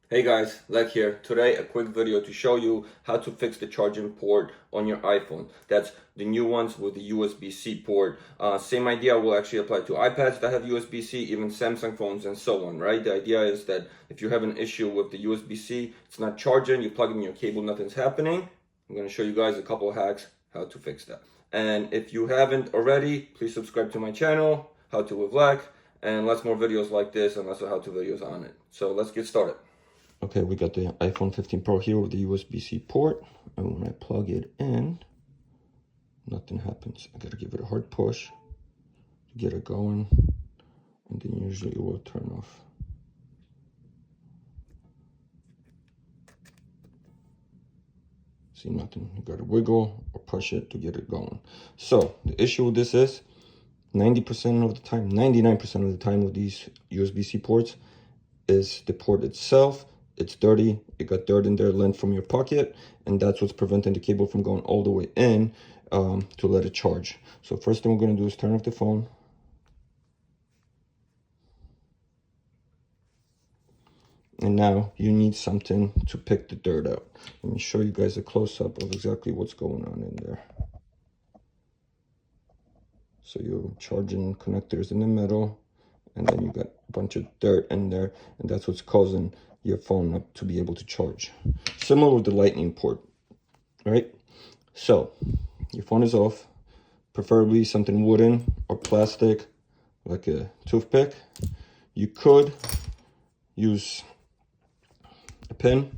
Hey guys, Lech here. Today a quick video to show you how to fix the charging port on your iPhone. That's the new ones with the USB-C port. Same idea will actually apply to iPads that have USB-C, even Samsung phones and so on, right? The idea is that if you have an issue with the USB-C, it's not charging, you plug in your cable, nothing's happening. I'm going to show you guys a couple of hacks how to fix that. And if you haven't already, please subscribe to my channel, How To with Lech, and lots more videos like this and lots of how-to videos on it. So let's get started. Okay, we got the iPhone 15 Pro here with the USB-C port, and when I plug it in, nothing happens. I gotta give it a hard push to get it going, and then usually it will turn off. See, nothing. You gotta wiggle or push it to get it going. So the issue with this is 90% of the time, 99% of the time with these USB-C ports is the port itself. It's dirty, it got dirt in there, lint from your pocket, and that's what's preventing the cable from going all the way in to let it charge. So first thing we're going to do is turn off the phone. And now you need something to pick the dirt out. Let me show you guys a close-up of exactly what's going on in there. So your charging connectors in the middle, and then you got a bunch of dirt in there, and that's what's causing your phone not to be able to charge. Similar with the lightning port, right? So your phone is off, preferably something wooden or plastic, like a toothpick. You could use a pin.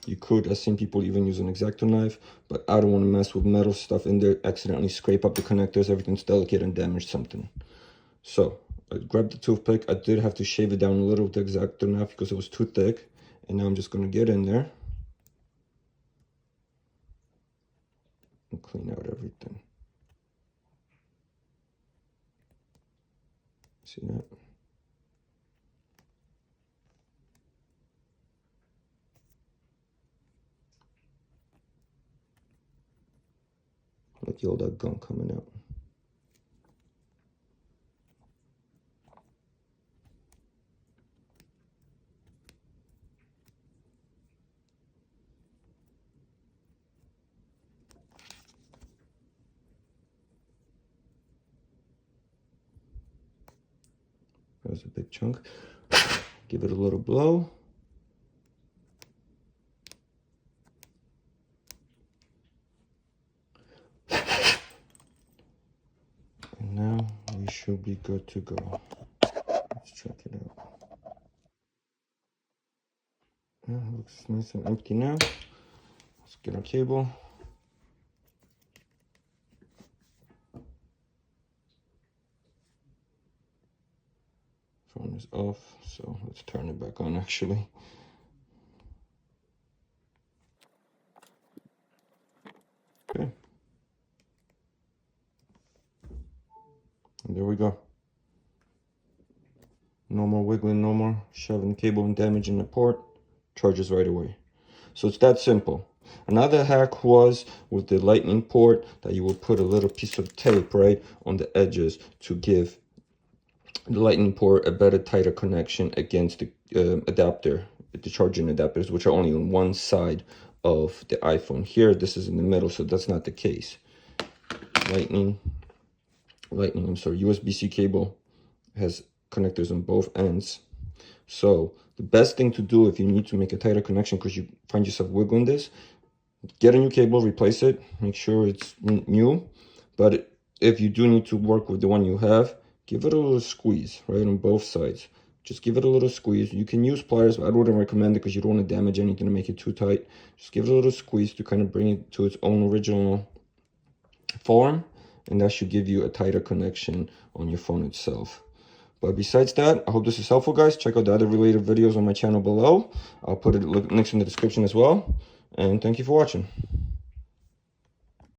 You could, I've seen people even use an X-Acto knife, but I don't want to mess with metal stuff in there, accidentally scrape up the connectors, everything's delicate, and damage something. So I grabbed the toothpick. I did have to shave it down a little with the X-Acto knife because it was too thick. And now I'm just going to get in there and clean out everything. See that? Look at all that gunk coming out. There's a big chunk. Give it a little blow. And now we should be good to go. Let's check it out. Yeah, it looks nice and empty now. Let's get our cable. Phone is off, so let's turn it back on actually. Okay. And there we go. No more wiggling, no more shoving cable and damaging the port. Charges right away. So it's that simple. Another hack was with the lightning port that you will put a little piece of tape right on the edges to give the lightning port a better, tighter connection against the adapter, the charging adapters, which are only on one side of the iPhone. Here, this is in the middle, so that's not the case. USB-C cable has connectors on both ends. So the best thing to do if you need to make a tighter connection because you find yourself wiggling this, get a new cable, replace it, make sure it's new. But if you do need to work with the one you have, give it a little squeeze, right, on both sides. Just give it a little squeeze. You can use pliers, but I wouldn't recommend it because you don't want to damage anything to make it too tight. Just give it a little squeeze to kind of bring it to its own original form, and that should give you a tighter connection on your phone itself. But besides that, I hope this is helpful, guys. Check out the other related videos on my channel below. I'll put links in the description as well. And thank you for watching.